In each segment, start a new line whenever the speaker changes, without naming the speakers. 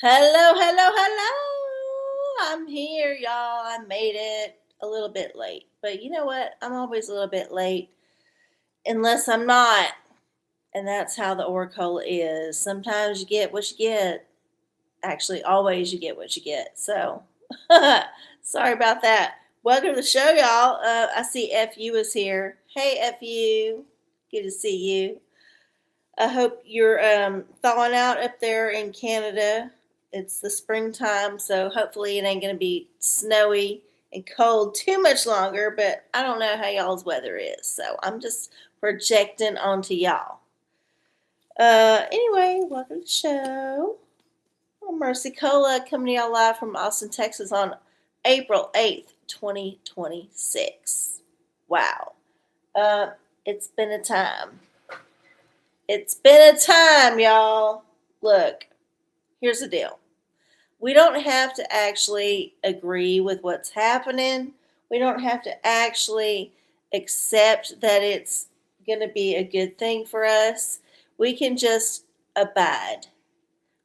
Hello, hello, hello. I'm here, y'all. I made it a little bit late. But you know what? I'm always a little bit late unless I'm not. And that's how the OraCola is. Sometimes you get what you get. Actually, always you get what you get. So, sorry about that. Welcome to the show, y'all. I see FU is here. Hey, FU. Good to see you. I hope you're thawing out up there in Canada. It's the springtime, so hopefully it ain't going to be snowy and cold too much longer, but I don't know how y'all's weather is, so I'm just projecting onto y'all. Anyway, welcome to the show. I'm Mercy Cola coming to y'all live from Austin, Texas on April 8th, 2026. Wow. It's been a time. It's been a time, y'all. Look, here's the deal. We don't have to actually agree with what's happening. We don't have to actually accept that it's going to be a good thing for us. We can just abide.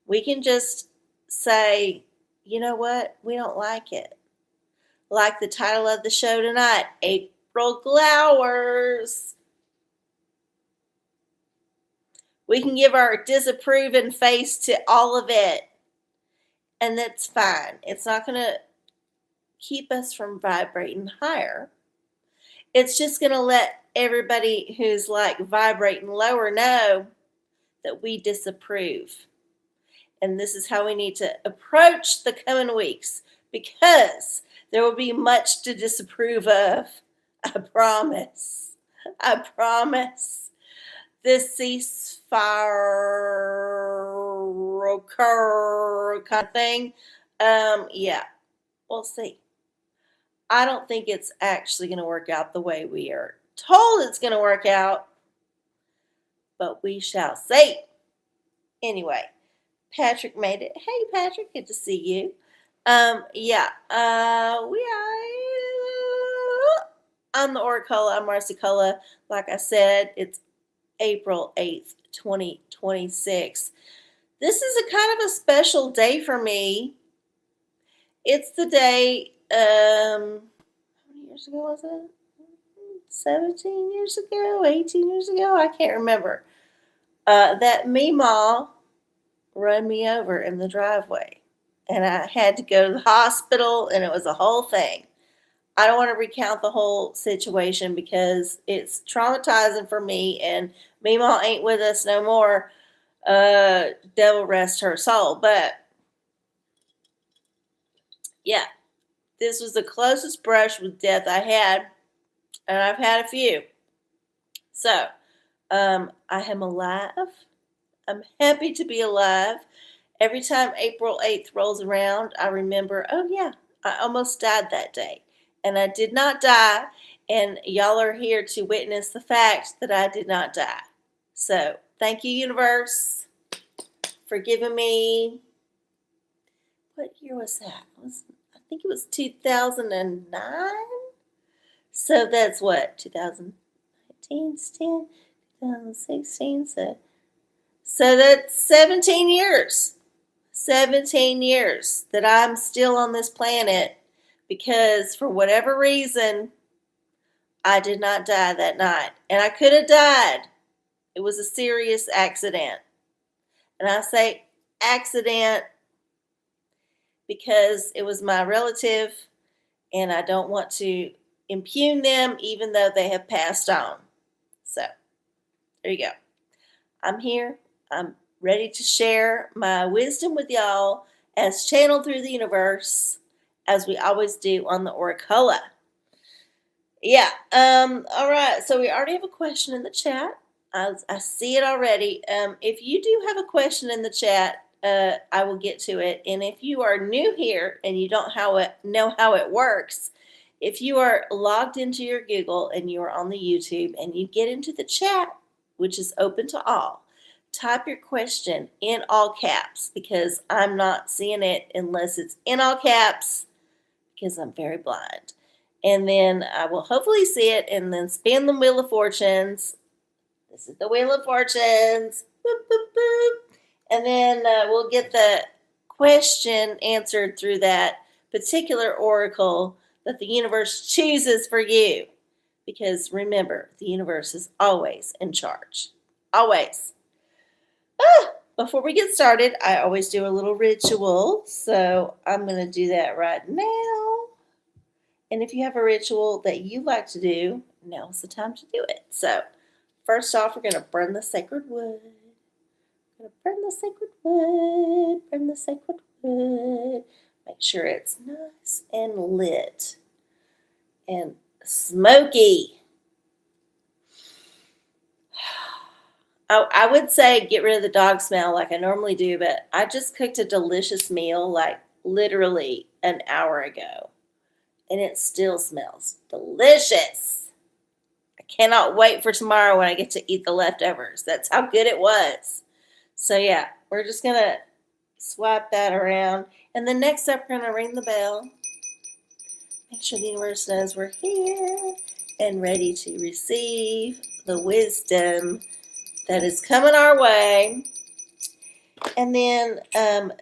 We can just say, you know what? We don't like it. Like the title of the show tonight, April Glowers. We can give our disapproving face to all of it. And that's fine. It's not going to keep us from vibrating higher. It's just going to let everybody who's like vibrating lower know that we disapprove. And this is how we need to approach the coming weeks, because there will be much to disapprove of. I promise. I promise. This ceasefire occur kind of thing. Yeah, we'll see. I don't think it's actually going to work out the way we are told it's going to work out, but we shall see. Anyway, Patrick made it. Hey, Patrick, good to see you. We are on the OraCola. I'm Marcy Cola. Like I said, it's April 8th, 2026. This is a kind of a special day for me. It's the day, how many years ago was it? 17 years ago, 18 years ago? I can't remember. That Meemaw run me over in the driveway. And I had to go to the hospital, and it was a whole thing. I don't want to recount the whole situation because it's traumatizing for me, and Meemaw ain't with us no more. Devil rest her soul. But yeah, this was the closest brush with death I had, and I've had a few. So, I am alive. I'm happy to be alive. Every time April 8th rolls around, I remember, oh yeah, I almost died that day. And I did not die, and y'all are here to witness the fact that I did not die. So, thank you, universe, for giving me, what year was that? I think it was 2009? So that's what, 2019, 2016, so that's 17 years. 17 years that I'm still on this planet, because for whatever reason, I did not die that night. And I could have died. It was a serious accident. And I say accident because it was my relative, and I don't want to impugn them even though they have passed on. So, there you go. I'm here. I'm ready to share my wisdom with y'all as channeled through the universe, as we always do on the OraCola. Yeah. All right. So we already have a question in the chat. I see it already. If you do have a question in the chat, I will get to it. And if you are new here and you don't know how it works, if you are logged into your Google and you are on the YouTube and you get into the chat, which is open to all, type your question in all caps, because I'm not seeing it unless it's in all caps, because I'm very blind. And then I will hopefully see it, and then spin the Wheel of Fortunes. This is the Wheel of Fortunes. Boop, boop, boop. And then we'll get the question answered through that particular oracle that the universe chooses for you. Because remember, the universe is always in charge. Always. Before we get started, I always do a little ritual. So I'm going to do that right now. And if you have a ritual that you like to do, now's the time to do it. So first off, we're going to burn the sacred wood. Burn the sacred wood. Burn the sacred wood. Make sure it's nice and lit and smoky. I would say get rid of the dog smell like I normally do, but I just cooked a delicious meal like literally an hour ago, and it still smells delicious. I cannot wait for tomorrow when I get to eat the leftovers. That's how good it was. So yeah, we're just going to swap that around. And then next up, we're going to ring the bell. Make sure the universe knows we're here and ready to receive the wisdom that is coming our way. And then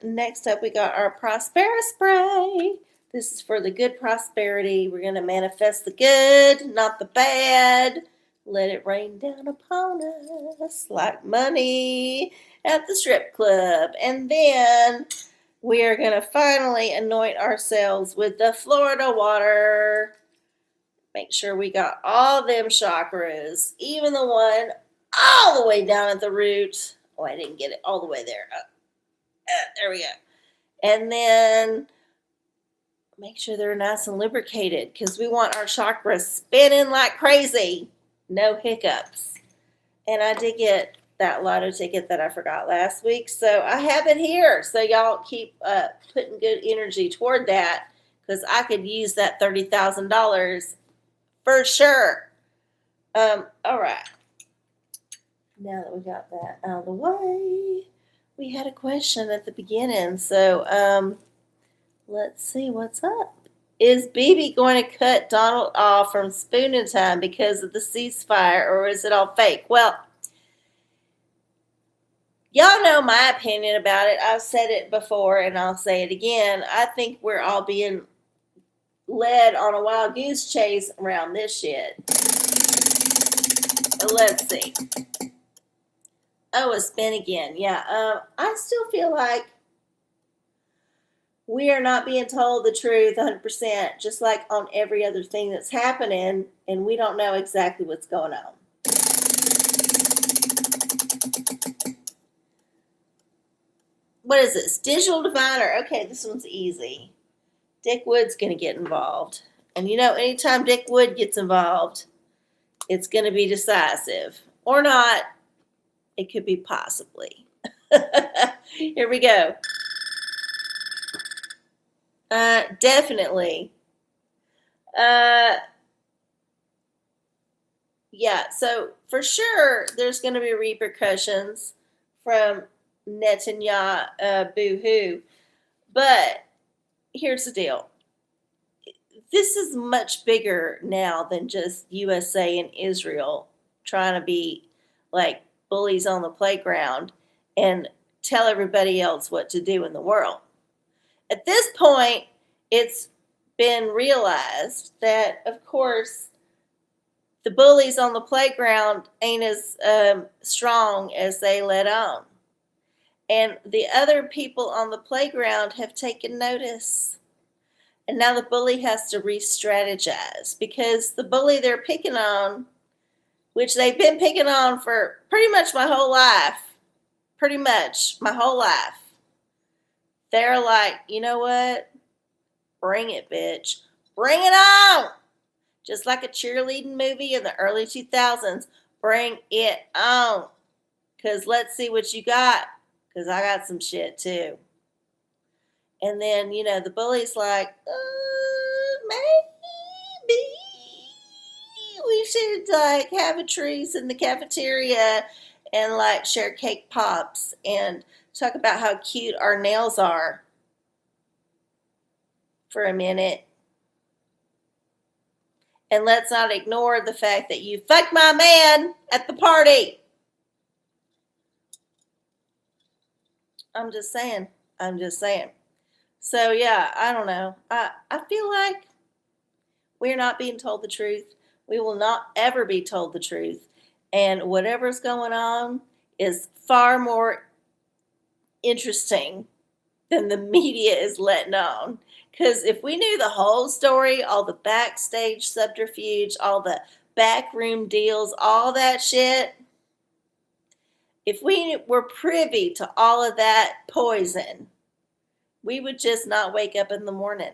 next up, we got our Prospera Spray. This is for the good prosperity. We're going to manifest the good, not the bad. Let it rain down upon us like money at the strip club. And then we are going to finally anoint ourselves with the Florida water. Make sure we got all them chakras, even the one all the way down at the root. Oh, I didn't get it all the way there. There we go. And then make sure they're nice and lubricated because we want our chakras spinning like crazy. No hiccups. And I did get that lotto ticket that I forgot last week. So I have it here. So y'all keep putting good energy toward that because I could use that $30,000 for sure. All right. Now that we got that out of the way, we had a question at the beginning. So let's see what's up. Is BB going to cut Donald off from Spooning Time because of the ceasefire, or is it all fake? Well, y'all know my opinion about it. I've said it before, and I'll say it again. I think we're all being led on a wild goose chase around this shit. But let's see. Oh, it's been again. Yeah, I still feel like we are not being told the truth 100%, just like on every other thing that's happening, and we don't know exactly what's going on. What is this? Digital diviner. Okay, this one's easy. Dick Wood's going to get involved. And you know, anytime Dick Wood gets involved, it's going to be decisive. Or not. It could be possibly. Here we go. Definitely. Yeah, so for sure there's going to be repercussions from Netanyahu, boo-hoo. But here's the deal. This is much bigger now than just USA and Israel trying to be like bullies on the playground and tell everybody else what to do in the world. At this point, it's been realized that, of course, the bullies on the playground ain't as strong as they let on. And the other people on the playground have taken notice. And now the bully has to re-strategize because the bully they're picking on, which they've been picking on for pretty much my whole life, they're like, you know what? Bring it, bitch. Bring it on. Just like a cheerleading movie in the early 2000s. Bring it on. Because let's see what you got. Because I got some shit too. And then, you know, the bully's like, maybe we should like have a truce in the cafeteria and like share cake pops and talk about how cute our nails are for a minute. And let's not ignore the fact that you fucked my man at the party. I'm just saying. I'm just saying. So yeah, I don't know. I feel like we're not being told the truth. We will not ever be told the truth. And whatever's going on is far more interesting than the media is letting on. Because if we knew the whole story, all the backstage subterfuge, all the backroom deals, all that shit, if we were privy to all of that poison, we would just not wake up in the morning.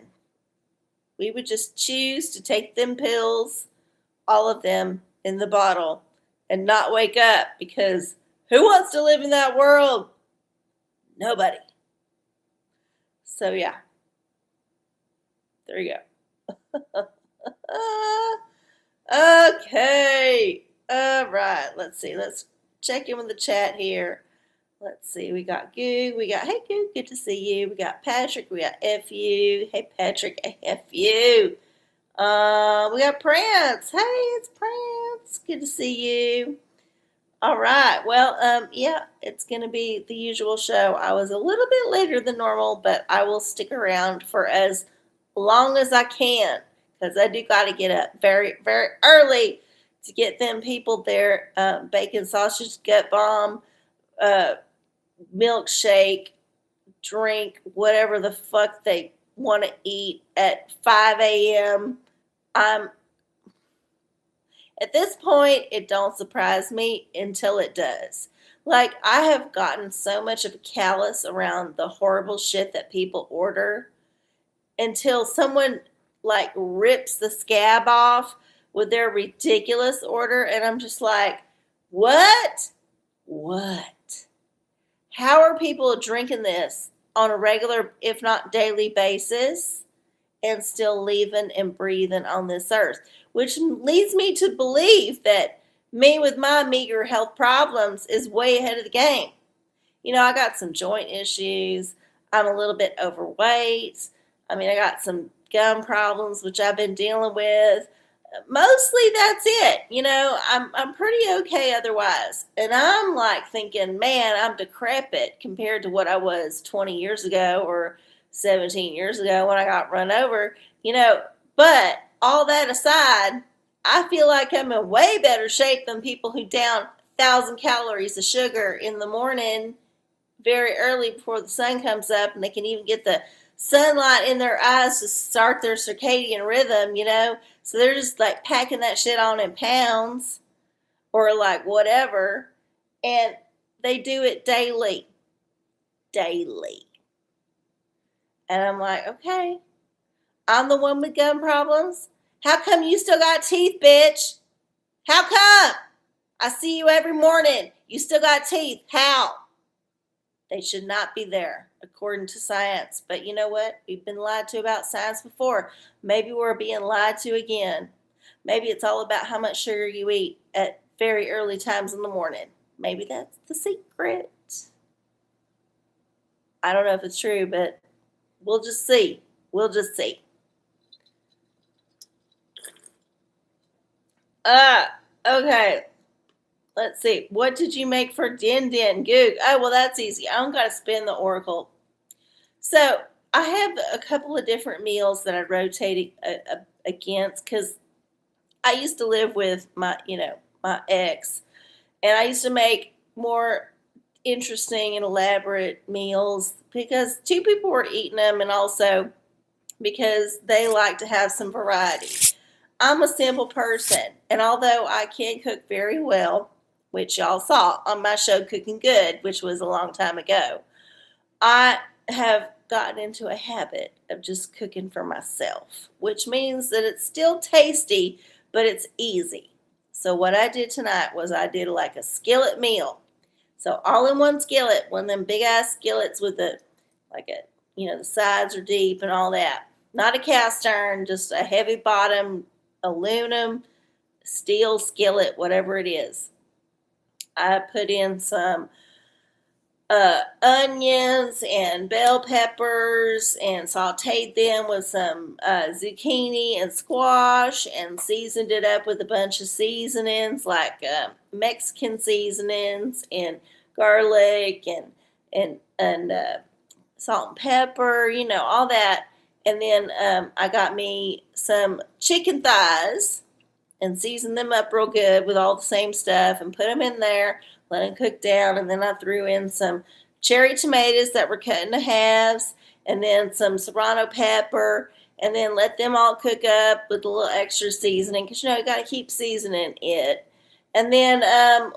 We would just choose to take them pills, all of them in the bottle, and not wake up because who wants to live in that world? Nobody. So, yeah. There you go. Okay. All right. Let's see. Let's check in with the chat here. Let's see. We got Goog. We got, hey, Goog, good to see you. We got Patrick. We got FU. Hey, Patrick. FU. We got Prince. Hey, it's Prince. Good to see you. All right. Well, yeah, it's going to be the usual show. I was a little bit later than normal, but I will stick around for as long as I can because I do got to get up very, very early to get them people their bacon sausage gut bomb, milkshake, drink, whatever the fuck they want to eat at 5 a.m. At this point, it don't surprise me until it does. Like, I have gotten so much of a callous around the horrible shit that people order until someone, like, rips the scab off with their ridiculous order, and I'm just like, what? What? How are people drinking this on a regular, if not daily basis and still living and breathing on this earth? Which leads me to believe that me with my meager health problems is way ahead of the game. You know, I got some joint issues. I'm a little bit overweight. I mean, I got some gum problems, which I've been dealing with. Mostly that's it. You know, I'm pretty okay otherwise. And I'm like thinking, man, I'm decrepit compared to what I was 20 years ago or 17 years ago when I got run over. You know, but all that aside, I feel like I'm in way better shape than people who down 1,000 calories of sugar in the morning very early before the sun comes up, and they can even get the sunlight in their eyes to start their circadian rhythm, you know? So they're just like packing that shit on in pounds or like whatever, and they do it daily. Daily. And I'm like, okay, I'm the one with gum problems. How come you still got teeth, bitch? How come? I see you every morning. You still got teeth. How? They should not be there, according to science. But you know what? We've been lied to about science before. Maybe we're being lied to again. Maybe it's all about how much sugar you eat at very early times in the morning. Maybe that's the secret. I don't know if it's true, but we'll just see. We'll just see. Okay. Let's see. What did you make for Din Din? Goog. Oh, well, that's easy. I don't got to spin the Oracle. So I have a couple of different meals that I rotate against because I used to live with my ex, and I used to make more interesting and elaborate meals because two people were eating them, and also because they like to have some variety. I'm a simple person, and although I can cook very well, which y'all saw on my show Cooking Good, which was a long time ago, I have gotten into a habit of just cooking for myself, which means that it's still tasty, but it's easy. So what I did tonight was I did like a skillet meal. So all in one skillet, one of them big ass skillets with the sides are deep and all that. Not a cast iron, just a heavy bottom aluminum steel skillet, whatever it is. I put in some onions and bell peppers and sauteed them with some zucchini and squash and seasoned it up with a bunch of seasonings like Mexican seasonings and garlic and salt and pepper, you know, all that. And then I got me some chicken thighs and seasoned them up real good with all the same stuff and put them in there, let them cook down. And then I threw in some cherry tomatoes that were cut into halves, and then some serrano pepper, and then let them all cook up with a little extra seasoning, because you know you got to keep seasoning it. And then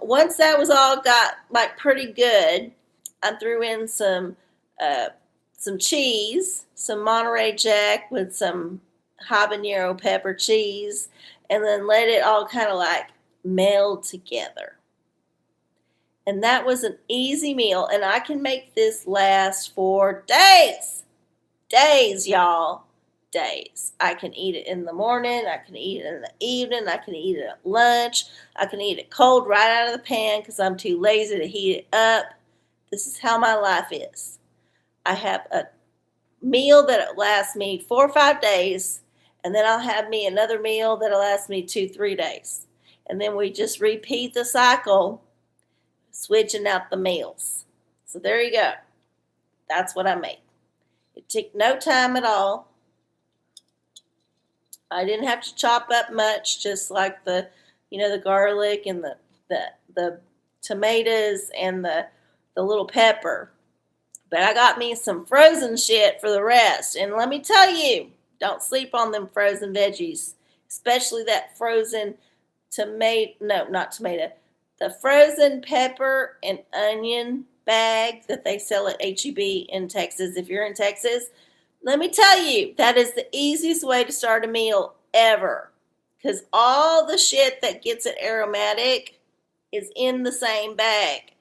once that was all got like pretty good, I threw in some cheese, some Monterey Jack with some habanero pepper cheese, and then let it all kind of like meld together. And that was an easy meal, and I can make this last for days. Days, y'all. Days. I can eat it in the morning, I can eat it in the evening, I can eat it at lunch, I can eat it cold right out of the pan because I'm too lazy to heat it up. This is how my life is. I have a meal that lasts me 4 or 5 days, and then I'll have me another meal that'll last me 2-3 days. And then we just repeat the cycle, switching out the meals. So there you go. That's what I made. It took no time at all. I didn't have to chop up much, just like the garlic and the tomatoes and the little pepper. But I got me some frozen shit for the rest. And let me tell you, don't sleep on them frozen veggies, especially that frozen the frozen pepper and onion bag that they sell at H-E-B in Texas. If you're in Texas, let me tell you, that is the easiest way to start a meal ever, because all the shit that gets it aromatic is in the same bag.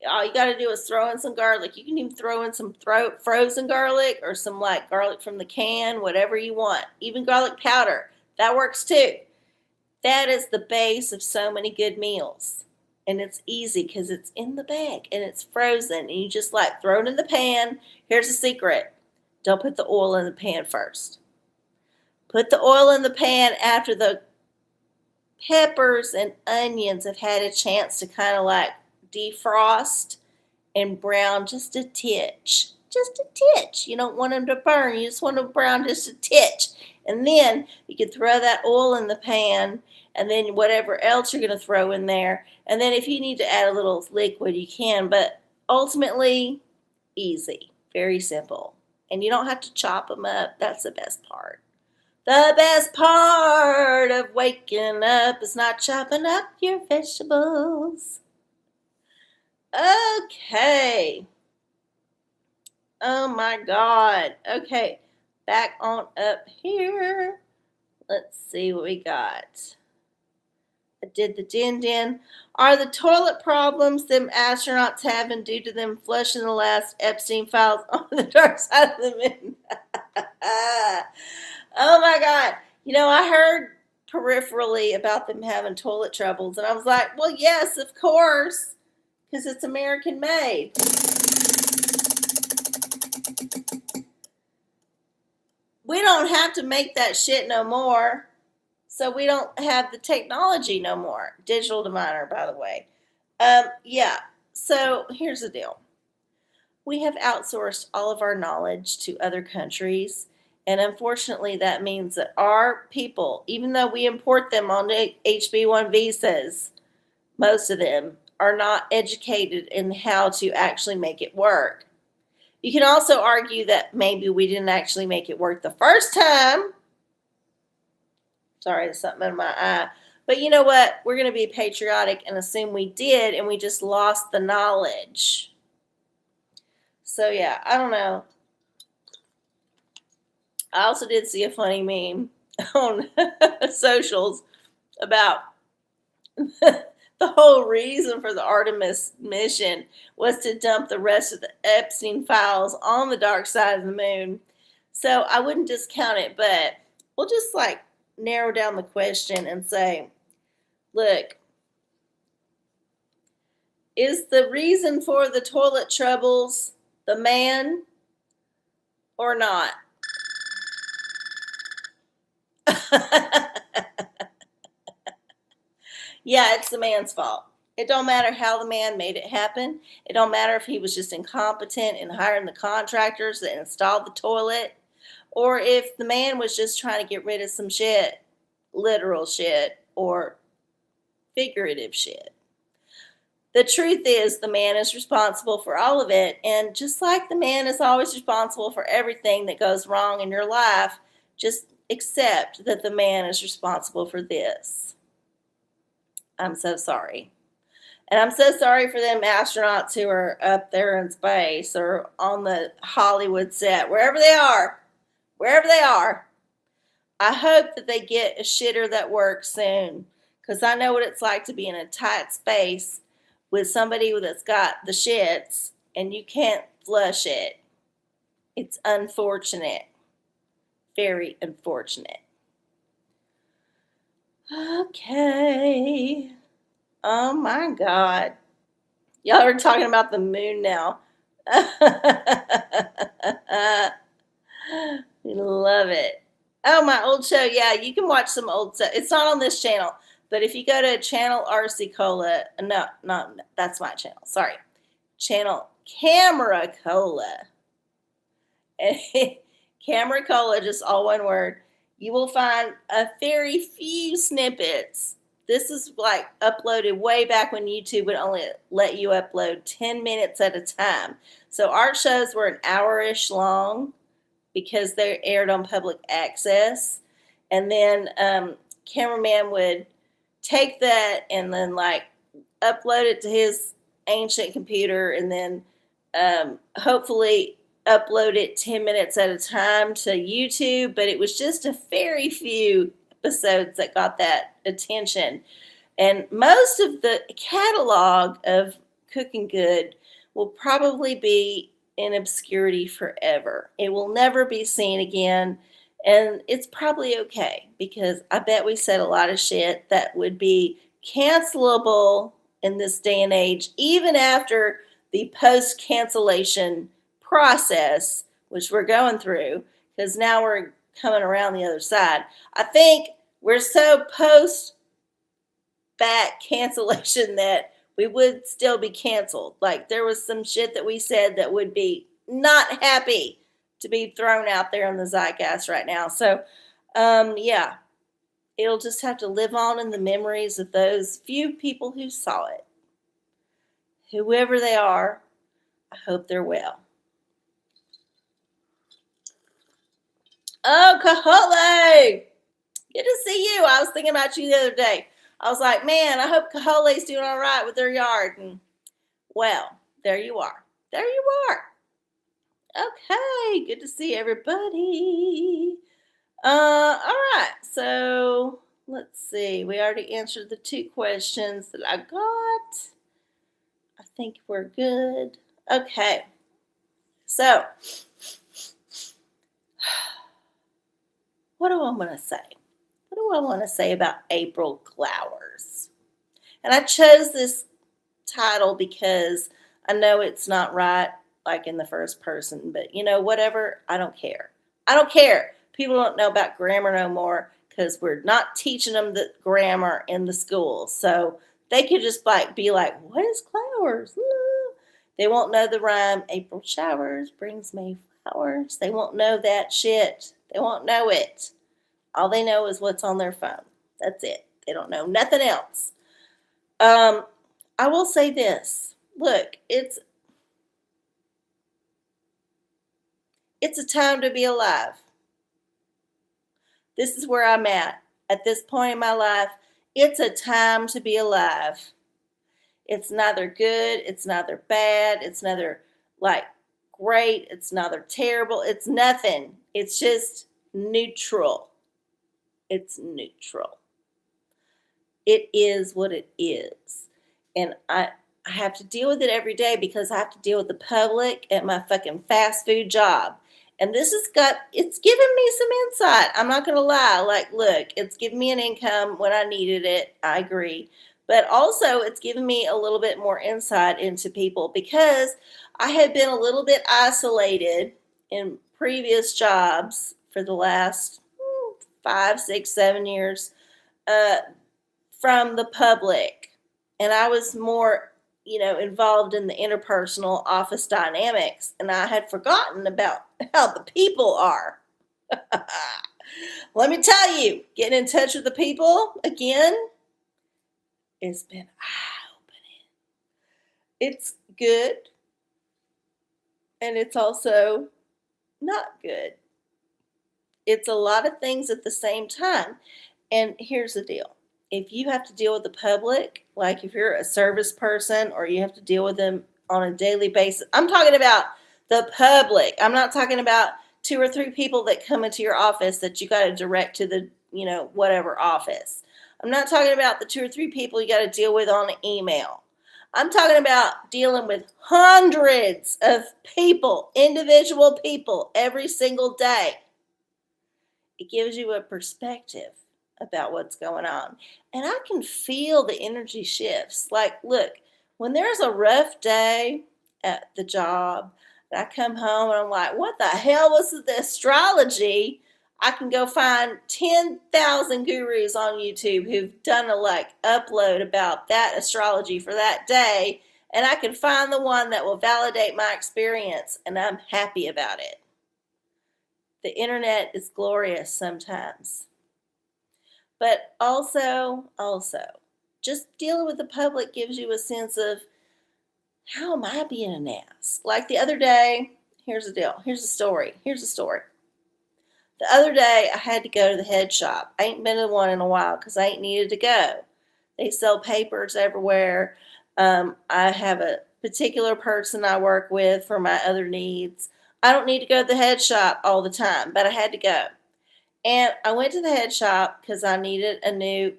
All you got to do is throw in some garlic. You can even throw in some frozen garlic or some like garlic from the can, whatever you want. Even garlic powder. That works too. That is the base of so many good meals. And it's easy because it's in the bag and it's frozen. And you just like throw it in the pan. Here's a secret. Don't put the oil in the pan first. Put the oil in the pan after the peppers and onions have had a chance to kind of like defrost and brown just a titch. Just a titch. You don't want them to burn. You just want them to brown just a titch. And then you can throw that oil in the pan, and then whatever else you're going to throw in there. And then if you need to add a little liquid, you can. But ultimately, easy. Very simple. And you don't have to chop them up. That's the best part. The best part of waking up is not chopping up your vegetables. Okay. Oh my God. Okay. Back on up here. Let's see what we got. I did the din. Are the toilet problems them astronauts having due to them flushing the last Epstein files on the dark side of the moon? Oh my God. You know, I heard peripherally about them having toilet troubles, and I was like, well, yes, of course, because it's American made. We don't have to make that shit no more. So we don't have the technology no more. Digital diviner, by the way. Yeah. So here's the deal. We have outsourced all of our knowledge to other countries. And unfortunately, that means that our people, even though we import them on HB1 visas, most of them are not educated in how to actually make it work. You can also argue that maybe we didn't actually make it work the first time. Sorry, there's something in my eye. But you know what? We're going to be patriotic and assume we did, and we just lost the knowledge. So yeah, I don't know. I also did see a funny meme on socials about the whole reason for the Artemis mission was to dump the rest of the Epstein files on the dark side of the moon. So I wouldn't discount it, but we'll just like narrow down the question and say, look, is the reason for the toilet troubles the man or not? Yeah, it's the man's fault. It don't matter how the man made it happen. It don't matter if he was just incompetent in hiring the contractors that installed the toilet, or if the man was just trying to get rid of some shit, literal shit, or figurative shit. The truth is, the man is responsible for all of it. And just like the man is always responsible for everything that goes wrong in your life, just accept that the man is responsible for this. I'm so sorry. And I'm so sorry for them astronauts who are up there in space or on the Hollywood set, wherever they are. Wherever they are. I hope that they get a shitter that works soon, because I know what it's like to be in a tight space with somebody that's got the shits and you can't flush it. It's unfortunate. Very unfortunate. Okay. Oh my God. Y'all are talking about the moon now. We love it. Oh, my old show. Yeah, you can watch some old stuff. It's not on this channel, but if you go to channel RC no, not that's my channel. Sorry. Channel Camera Cola. Camera Cola, just all one word. You will find a very few snippets. This is like uploaded way back when YouTube would only let you upload 10 minutes at a time. So our shows were an hour-ish long because they aired on public access. And then cameraman would take that and then like upload it to his ancient computer and then hopefully upload it 10 minutes at a time to YouTube. But it was just a very few episodes that got that attention. And most of the catalog of Cooking Good will probably be in obscurity forever. It will never be seen again. And it's probably okay, because I bet we said a lot of shit that would be cancelable in this day and age, even after the post-cancellation process, which we're going through, because now we're coming around the other side. I think we're so post-back cancellation that we would still be canceled. Like there was some shit that we said that would be not happy to be thrown out there in the zeitgeist right now. So, yeah, it'll just have to live on in the memories of those few people who saw it. Whoever they are, I hope they're well. Oh, Kahole! Good to see you. I was thinking about you the other day. I was like, man, I hope Kahole's doing all right with their yard. And, well, there you are. There you are. Okay, good to see everybody. All right, so let's see. We already answered the 2 questions that I got. I think we're good. Okay, so what do I want to say? What do I want to say about April flowers? And I chose this title because I know it's not right, like in the first person, but you know, whatever, I don't care. I don't care. People don't know about grammar no more because we're not teaching them the grammar in the schools. So they could just like be like, what is flowers? They won't know the rhyme, April showers brings May flowers. They won't know that shit. They won't know it. All they know is what's on their phone. That's it. They don't know nothing else. I will say this. Look, it's a time to be alive. This is where I'm at this point in my life. It's a time to be alive. It's neither good, it's neither bad, it's neither like great, it's neither terrible, it's nothing. It's just neutral. It's neutral. It is what it is. And I have to deal with it every day because I have to deal with the public at my fucking fast food job. And it's given me some insight. I'm not going to lie. Like, look, it's given me an income when I needed it. I agree. But also it's given me a little bit more insight into people because I had been a little bit isolated in previous jobs for the last 5, 6, 7 years from the public. and I was more, involved in the interpersonal office dynamics, and I had forgotten about how the people are. Let me tell you, getting in touch with the people again, it's been eye-opening. It's good, and it's also not good. It's a lot of things at the same time. And here's the deal. If you have to deal with the public, like if you're a service person or you have to deal with them on a daily basis, I'm talking about the public. I'm not talking about 2 or 3 people that come into your office that you got to direct to the, whatever office. I'm not talking about the 2 or 3 people you got to deal with on an email. I'm talking about dealing with hundreds of people, individual people, every single day. It gives you a perspective about what's going on. And I can feel the energy shifts. Like, look, when there's a rough day at the job, and I come home and I'm like, what the hell was the astrology? I can go find 10,000 gurus on YouTube who've done a upload about that astrology for that day. And I can find the one that will validate my experience, and I'm happy about it. The internet is glorious sometimes. But also, just dealing with the public gives you a sense of, how am I being an ass? Like the other day, here's the deal. Here's the story. The other day, I had to go to the head shop. I ain't been to one in a while because I ain't needed to go. They sell papers everywhere. I have a particular person I work with for my other needs. I don't need to go to the head shop all the time, but I had to go. And I went to the head shop because I needed a new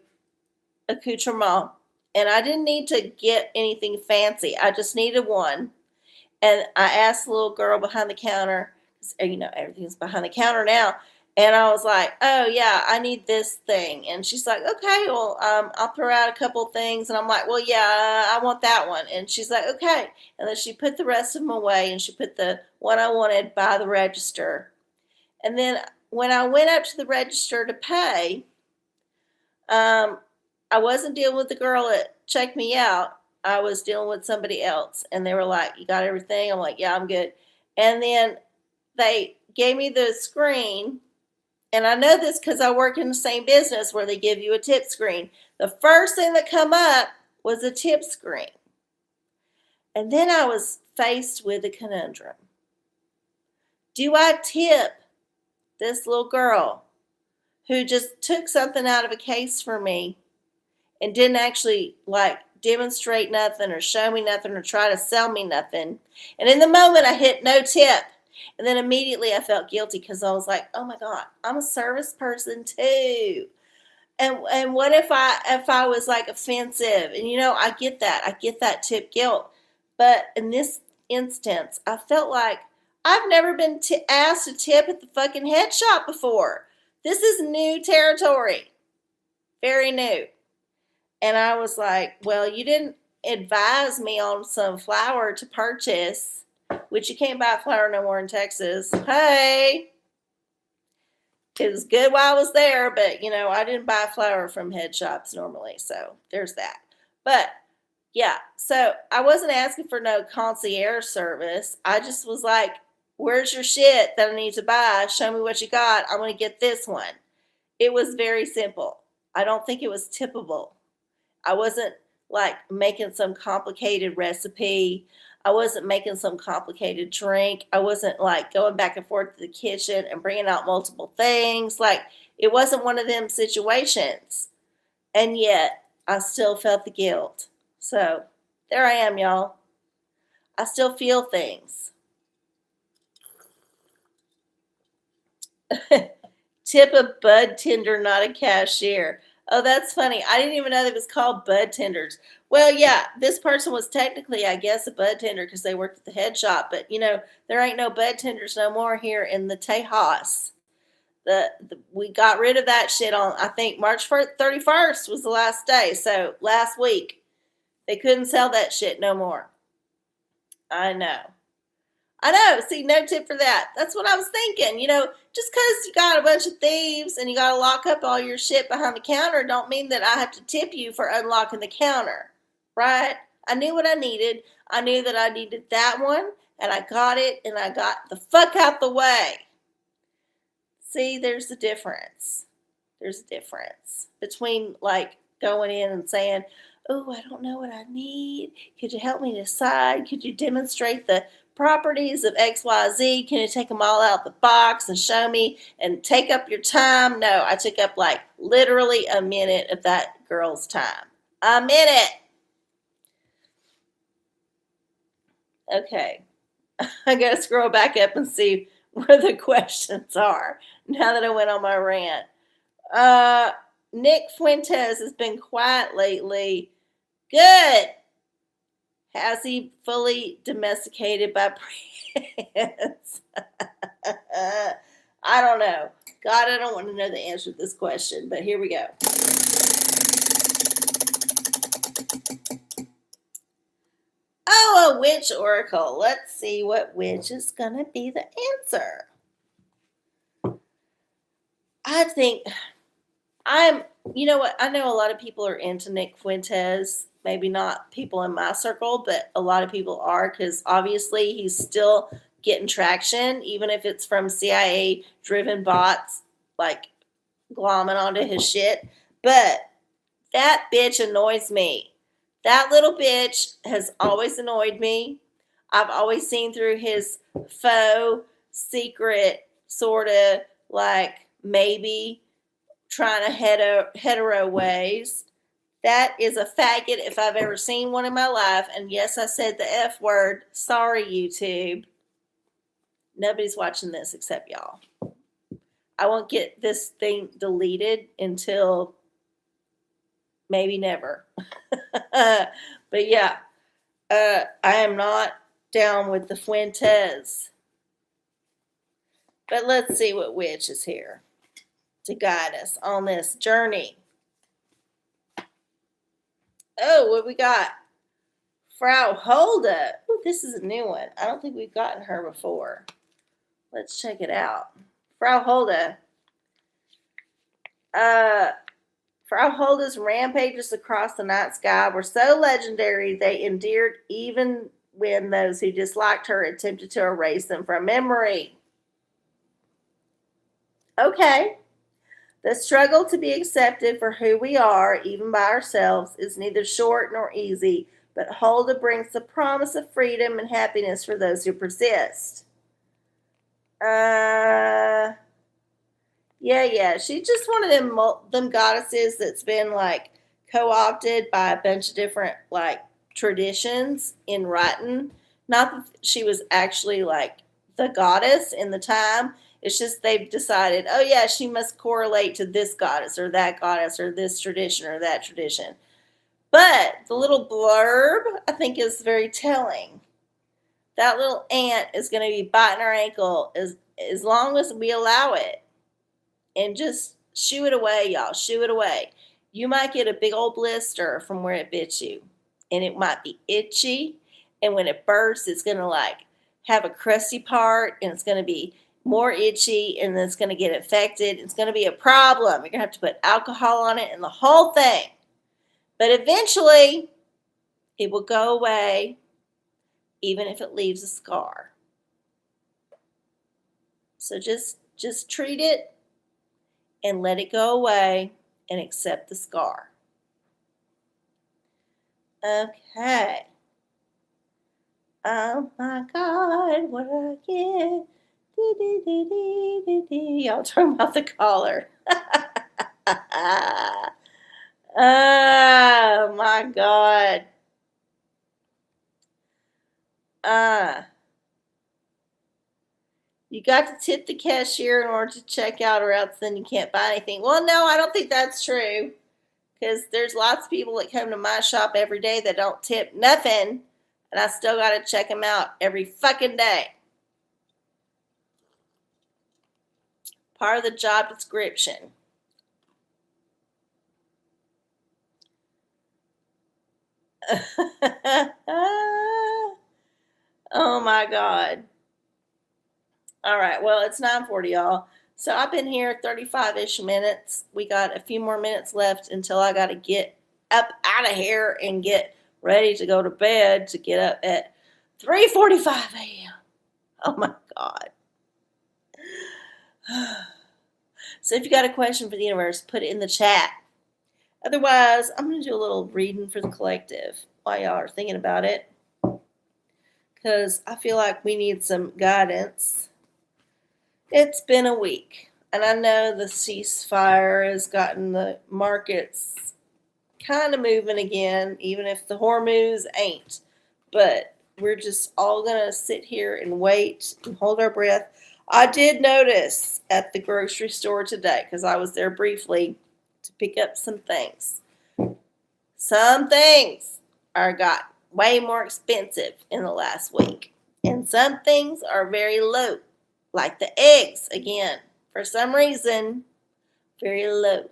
accoutrement. And I didn't need to get anything fancy. I just needed one. And I asked the little girl behind the counter, everything's behind the counter now. And I was like, oh, yeah, I need this thing. And she's like, okay, well, I'll throw out a couple things. And I'm like, well, yeah, I want that one. And she's like, okay. And then she put the rest of them away, and she put the one I wanted by the register. And then when I went up to the register to pay, I wasn't dealing with the girl that checked me out. I was dealing with somebody else. And they were like, you got everything? I'm like, yeah, I'm good. And then they gave me the screen. And I know this because I work in the same business where they give you a tip screen. The first thing that come up was a tip screen. And then I was faced with a conundrum. Do I tip this little girl who just took something out of a case for me and didn't actually demonstrate nothing or show me nothing or try to sell me nothing? And in the moment I hit no tip. And then immediately I felt guilty because I was like, oh my God, I'm a service person too. And what if I was offensive? And I get that tip guilt. But in this instance, I felt like I've never been asked to tip at the fucking head shop before. This is new territory. Very new. And I was like, well, you didn't advise me on some flour to purchase, which you can't buy flour no more in Texas. Hey, it was good while I was there, but, I didn't buy flour from head shops normally. So there's that. But, yeah, so I wasn't asking for no concierge service. I just was like, where's your shit that I need to buy? Show me what you got. I want to get this one. It was very simple. I don't think it was tippable. I wasn't making some complicated recipe. I wasn't making some complicated drink. I wasn't going back and forth to the kitchen and bringing out multiple things. It wasn't one of them situations. And yet I still felt the guilt. So there I am, y'all. I still feel things. Tip a bud tender, not a cashier. Oh, that's funny. I didn't even know that it was called bud tenders. Well, yeah, this person was technically, I guess, a bud tender because they worked at the head shop. But, there ain't no bud tenders no more here in the Tejas. We got rid of that shit on, I think, March 31st was the last day. So last week, they couldn't sell that shit no more. I know. See, no tip for that. That's what I was thinking. Just because you got a bunch of thieves and you got to lock up all your shit behind the counter don't mean that I have to tip you for unlocking the counter. right? I knew what I needed. I knew that I needed that one, and I got it, and I got the fuck out the way. See, there's the difference. There's a difference between like going in and saying, oh, I don't know what I need. Could you help me decide? Could you demonstrate the properties of XYZ? Can you take them all out the box and show me and take up your time? No, I took up like literally a minute of that girl's time. A minute. Okay. I got to scroll back up and see where the questions are now that I went on my rant. Nick Fuentes has been quiet lately. Good. Has he fully domesticated by Prince? I don't know. God, I don't want to know the answer to this question, but here we go. Oh, a witch oracle. Let's see what witch is going to be the answer. I think you know what? I know a lot of people are into Nick Fuentes. Maybe not people in my circle, but a lot of people are because obviously he's still getting traction, even if it's from CIA-driven bots like glomming onto his shit. But that bitch annoys me. That little bitch has always annoyed me. I've always seen through his faux, secret, sort of like maybe trying to hetero ways. That is a faggot if I've ever seen one in my life. And yes, I said the F word. Sorry, YouTube. Nobody's watching this except y'all. I won't get this thing deleted until maybe never. But yeah, I am not down with the Fuentes. But let's see what witch is here to guide us on this journey. Oh, what we got? Frau Hulda. Ooh, this is a new one. I don't think we've gotten her before. Let's check it out. Frau Hulda. Frau Hulda's rampages across the night sky were so legendary they endeared even when those who disliked her attempted to erase them from memory. Okay. The struggle to be accepted for who we are, even by ourselves, is neither short nor easy, but Hulda brings the promise of freedom and happiness for those who persist. Yeah. She's just one of them goddesses that's been like co-opted by a bunch of different like traditions in writing. Not that she was actually like the goddess in the time. It's just they've decided, oh yeah, she must correlate to this goddess or this tradition or that tradition. But the little blurb, I think, is very telling. That little ant is going to be biting our ankle as long as we allow it. And just shoo it away, y'all. Shoo it away. You might get a big old blister from where it bit you. And it might be itchy. And when it bursts, it's going to like have a crusty part. And it's going to be more itchy, and then it's going to get infected. It's going to be a problem. You're going to have to put alcohol on it and the whole thing. But eventually, it will go away, even if it leaves a scar. So just treat it and let it go away and accept the scar. Okay. Oh my God, what did I get? Y'all talking about the collar. Oh my God. You got to tip the cashier in order to check out, or else then you can't buy anything. Well, no, I don't think that's true. Because there's lots of people that come to my shop every day that don't tip nothing. And I still got to check them out every fucking day. Part of the job description. Oh my God. All right, well, it's 9:40, y'all. So I've been here 35-ish minutes. We got a few more minutes left until I got to get up out of here and get ready to go to bed to get up at 3:45 a.m. Oh my God. So if you got a question for the universe, put it in the chat. Otherwise, I'm going to do a little reading for the collective while y'all are thinking about it, because I feel like we need some guidance. It's been a week, and I know the ceasefire has gotten the markets kind of moving again, even if the Hormuz ain't. But we're just all going to sit here and wait and hold our breath. I did notice at the grocery store today, because I was there briefly to pick up some things. Some things are got way more expensive in the last week. And some things are very low, like the eggs, again, for some reason, very low.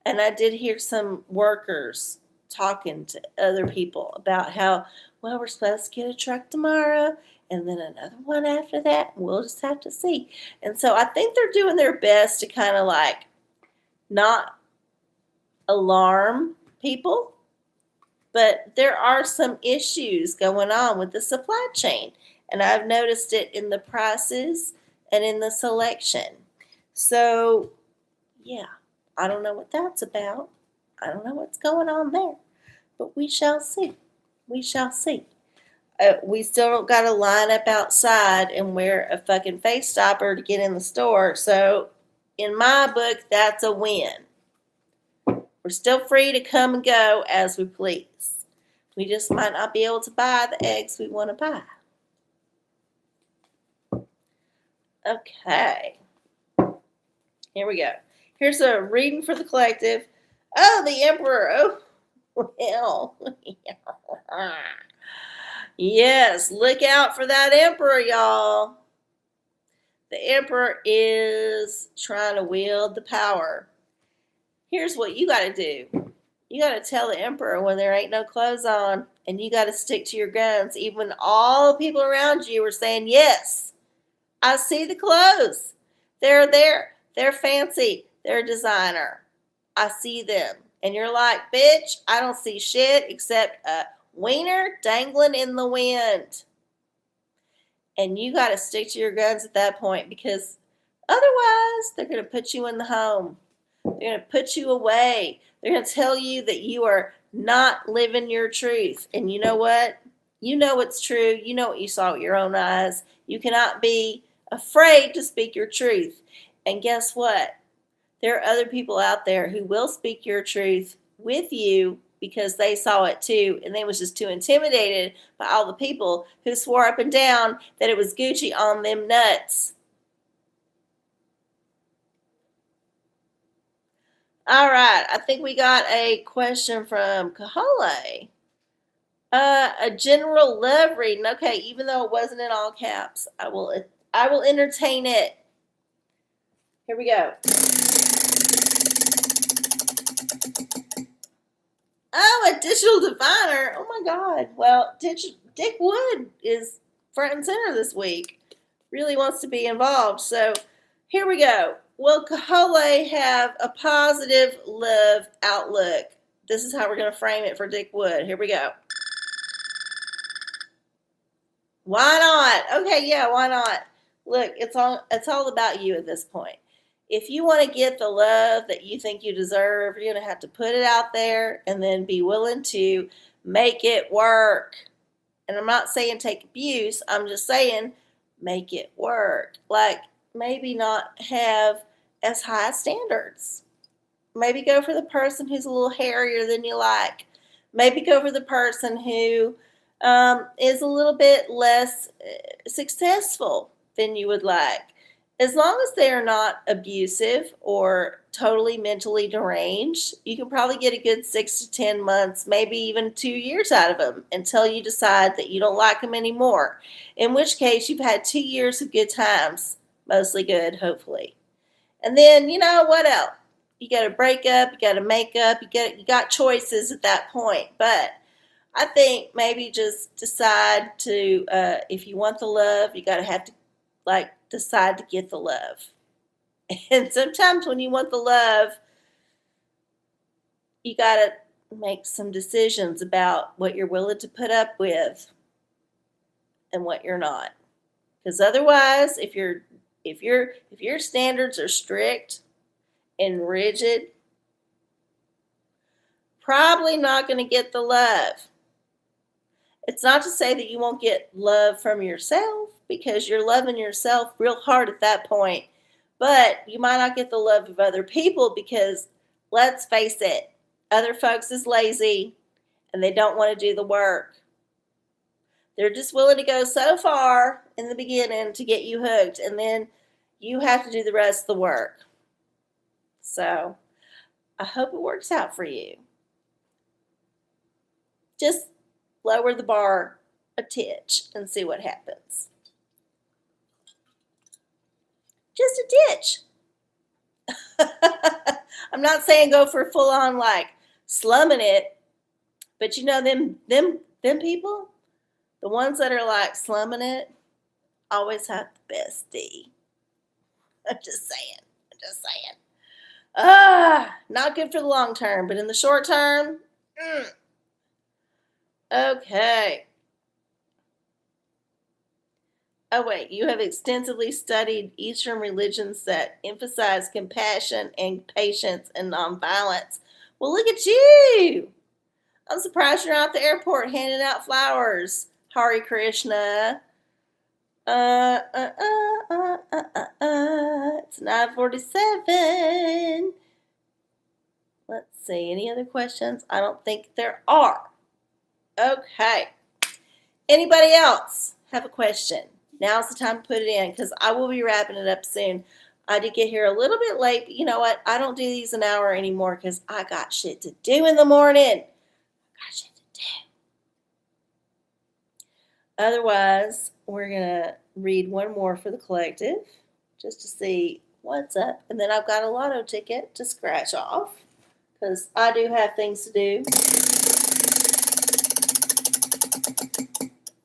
And I did hear some workers talking to other people about how, well, we're supposed to get a truck tomorrow and then another one after that. We'll just have to see. And so I think they're doing their best to kind of like not alarm people. But there are some issues going on with the supply chain. And I've noticed it in the prices and in the selection. So, yeah, I don't know what that's about. I don't know what's going on there. But we shall see. We shall see. We still don't got to line up outside and wear a fucking face stopper to get in the store. So, in my book, that's a win. We're still free to come and go as we please. We just might not be able to buy the eggs we want to buy. Okay. Here we go. Here's a reading for the collective. Oh, the Emperor. Oh, well. Yes, look out for that Emperor, y'all. The Emperor is trying to wield the power. Here's what you got to do. You got to tell the Emperor when there ain't no clothes on, and you got to stick to your guns, even when all the people around you are saying, yes, I see the clothes. They're there. They're fancy. They're designer. I see them. And you're like, bitch, I don't see shit except a wiener dangling in the wind. And you got to stick to your guns at that point, because otherwise they're going to put you in the home. They're going to put you away. They're going to tell you that you are not living your truth. And you know what? You know what's true. You know what you saw with your own eyes. You cannot be afraid to speak your truth. And guess what? There are other people out there who will speak your truth with you because they saw it too. And they was just too intimidated by all the people who swore up and down that it was Gucci on them nuts. All right, I think we got a question from Kahale. A general love reading. Okay, even though it wasn't in all caps, I will entertain it. Here we go. Oh, a digital diviner. Oh my God. Well, Dick Wood is front and center this week. Really wants to be involved. So here we go. Will Kahole have a positive love outlook? This is how we're going to frame it for Dick Wood. Here we go. Why not? Okay, yeah, why not? Look, it's all about you at this point. If you want to get the love that you think you deserve, you're going to have to put it out there and then be willing to make it work. And I'm not saying take abuse. I'm just saying make it work. Like, maybe not have as high standards. Maybe go for the person who's a little hairier than you like. Maybe go for the person who is a little bit less successful than you would like. As long as they are not abusive or totally mentally deranged, you can probably get a good 6 to 10 months, maybe even 2 years out of them until you decide that you don't like them anymore. In which case, you've had 2 years of good times, mostly good, hopefully. And then, you know, what else? You got to break up, you got to make up, you got choices at that point. But I think maybe just decide to, if you want the love, you got to have to, like, decide to get the love. And sometimes when you want the love, you got to make some decisions about what you're willing to put up with and what you're not. Because otherwise, if your standards are strict and rigid, probably not going to get the love. It's not to say that you won't get love from yourself, because you're loving yourself real hard at that point. But you might not get the love of other people because, let's face it, other folks is lazy and they don't want to do the work. They're just willing to go so far in the beginning to get you hooked, and then you have to do the rest of the work. So I hope it works out for you. Just lower the bar a titch and see what happens. Just a titch. I'm not saying go for full on like slumming it, but you know them people, the ones that are like slumming it, always have the best D. I'm just saying. Not good for the long term, but in the short term, okay. Oh, wait, you have extensively studied Eastern religions that emphasize compassion and patience and nonviolence. Well, look at you. I'm surprised you're not at the airport handing out flowers. Hare Krishna. It's 9:47. Let's see. Any other questions? I don't think there are. Okay. Anybody else have a question? Now's the time to put it in, because I will be wrapping it up soon. I did get here a little bit late, but you know what? I don't do these an hour anymore because I got shit to do in the morning. Otherwise, we're going to read one more for the collective just to see what's up. And then I've got a lotto ticket to scratch off because I do have things to do.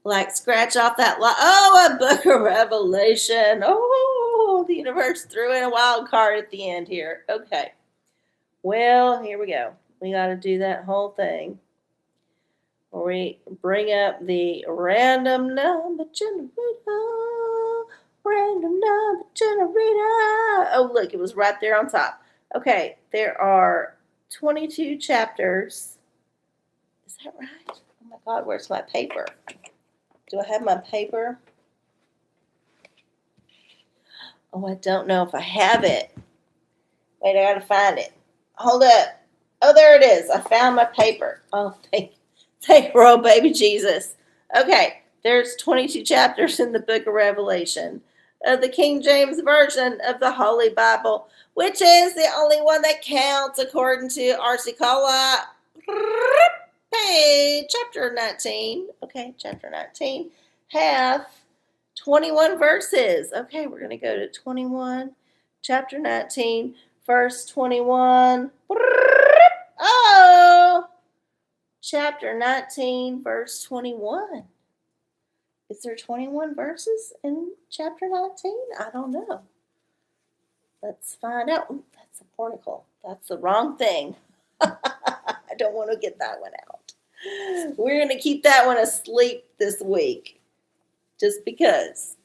Like scratch off that a book of Revelation. Oh, the universe threw in a wild card at the end here. Okay. Well, here we go. We got to do that whole thing. We bring up the random number generator. Random number generator. Oh, look, it was right there on top. Okay, there are 22 chapters. Is that right? Oh my God, where's my paper? Do I have my paper? Oh, I don't know if I have it. Wait, I gotta find it. Hold up. Oh, there it is. I found my paper. Oh, thank you, oh, baby Jesus. Okay, there's 22 chapters in the book of Revelation, the King James Version of the Holy Bible, which is the only one that counts according to OraCola. Hey, chapter 19. Okay, chapter 19 have 21 verses. Okay, we're going to go to 21, chapter 19, verse 21. Oh, chapter 19, verse 21. Is there 21 verses in chapter 19? I don't know. Let's find out. Ooh, that's a portico. That's the wrong thing. I don't want to get that one out. We're going to keep that one asleep this week just because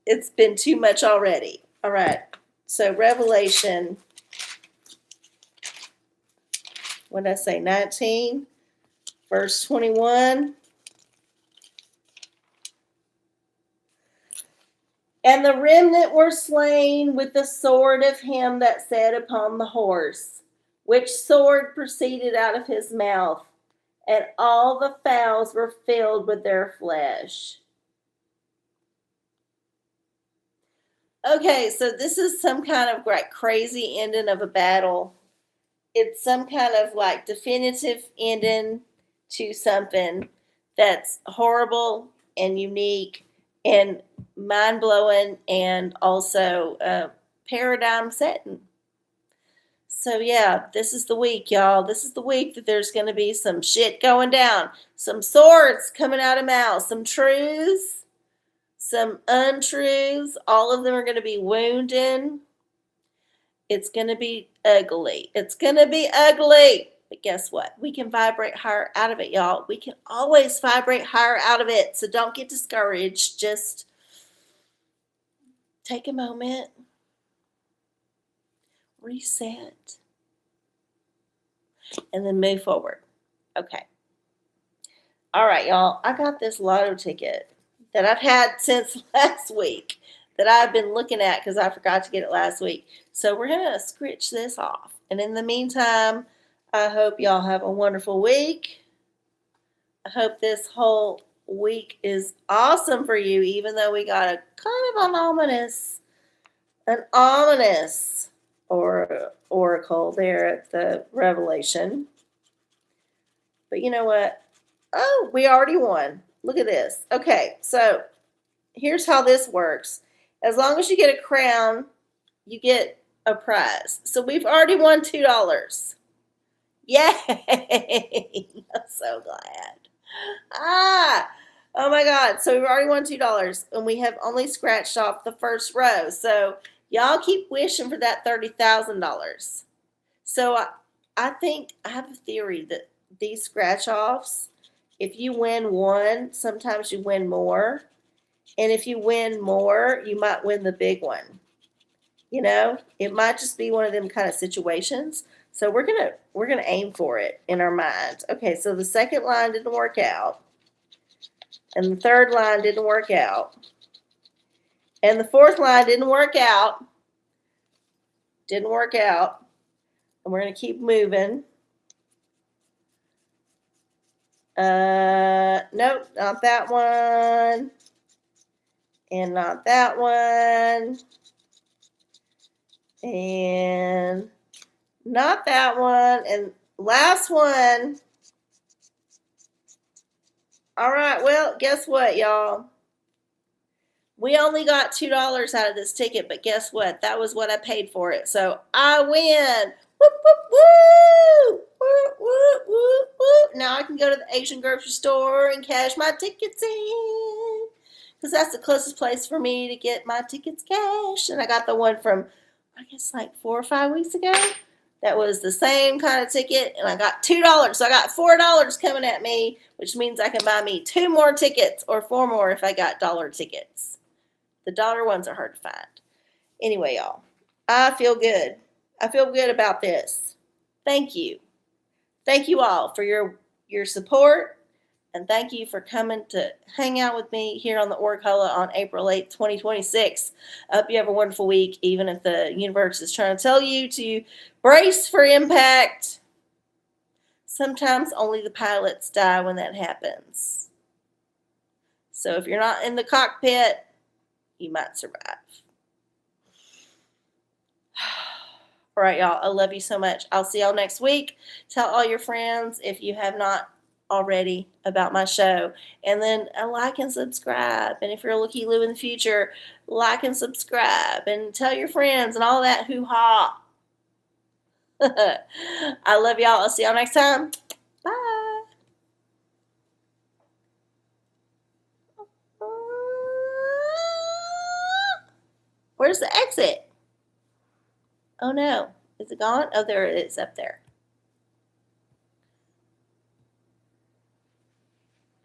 it's been too much already. All right. So Revelation, what did I say, 19, verse 21. And the remnant were slain with the sword of him that sat upon the horse, which sword proceeded out of his mouth, and all the fowls were filled with their flesh. Okay, so this is some kind of like crazy ending of a battle. It's some kind of like definitive ending to something that's horrible and unique and mind-blowing and also paradigm setting. So yeah, this is the week, y'all. This is the week that there's going to be some shit going down. Some swords coming out of mouths. Some truths. Some untruths. All of them are going to be wounding. It's going to be ugly. It's going to be ugly. But guess what? We can vibrate higher out of it, y'all. We can always vibrate higher out of it. So don't get discouraged. Just take a moment, reset, and then move forward. Okay. All right, y'all. I got this lotto ticket that I've had since last week that I've been looking at because I forgot to get it last week. So we're going to scritch this off. And in the meantime, I hope y'all have a wonderful week. I hope this whole week is awesome for you, even though we got a kind of an ominous oracle there at the Revelation. But you know what? Oh, we already won. Look at this. Okay, so here's how this works. As long as you get a crown, you get a prize. So we've already won $2. Yay! I'm so glad. Oh my God. So we've already won $2 and we have only scratched off the first row. So y'all keep wishing for that $30,000. So I think I have a theory that these scratch offs, if you win one, sometimes you win more. And if you win more, you might win the big one. You know, it might just be one of them kind of situations. So we're gonna aim for it in our mind. Okay, so the second line didn't work out. And the third line didn't work out. And the fourth line didn't work out. Didn't work out. And we're gonna keep moving. Nope, not that one. And not that one. And not that one. And last one. All right, well, guess what, y'all? We only got $2 out of this ticket, but guess what? That was what I paid for it. So I win. Whoop, whoop, woo! Whoop, whoop, whoop, whoop. Now I can go to the Asian grocery store and cash my tickets in. Because that's the closest place for me to get my tickets cashed. And I got the one from, I guess, like 4 or 5 weeks ago. That was the same kind of ticket, and I got $2. So I got $4 coming at me, which means I can buy me 2 more tickets or 4 more if I got dollar tickets. The dollar ones are hard to find. Anyway, y'all, I feel good. I feel good about this. Thank you. Thank you all for your support, and thank you for coming to hang out with me here on the OraCola on April 8th, 2026. I hope you have a wonderful week, even if the universe is trying to tell you to brace for impact. Sometimes only the pilots die when that happens. So if you're not in the cockpit, you might survive. All right, y'all. I love you so much. I'll see y'all next week. Tell all your friends if you have not already about my show. And then like and subscribe. And if you're a looky-loo in the future, like and subscribe. And tell your friends and all that hoo-ha. I love y'all. I'll see y'all next time. Bye. Where's the exit? Oh no. Is it gone? Oh, there it is up there.